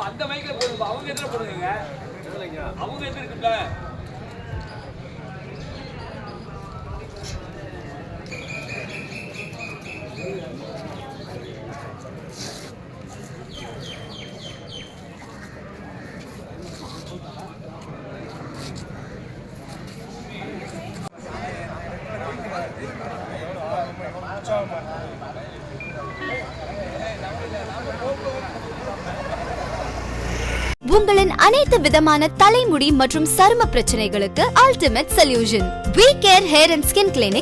அந்த மைக்ல போடுங்க, அவங்க எதிர போடுங்க, அவங்க எதிர இருக்குல்ல. உங்களின் அனைத்து விதமான தலைமுடி மற்றும் சரும பிரச்சனைகளுக்கு ultimate solution. V care hair and skin clinic.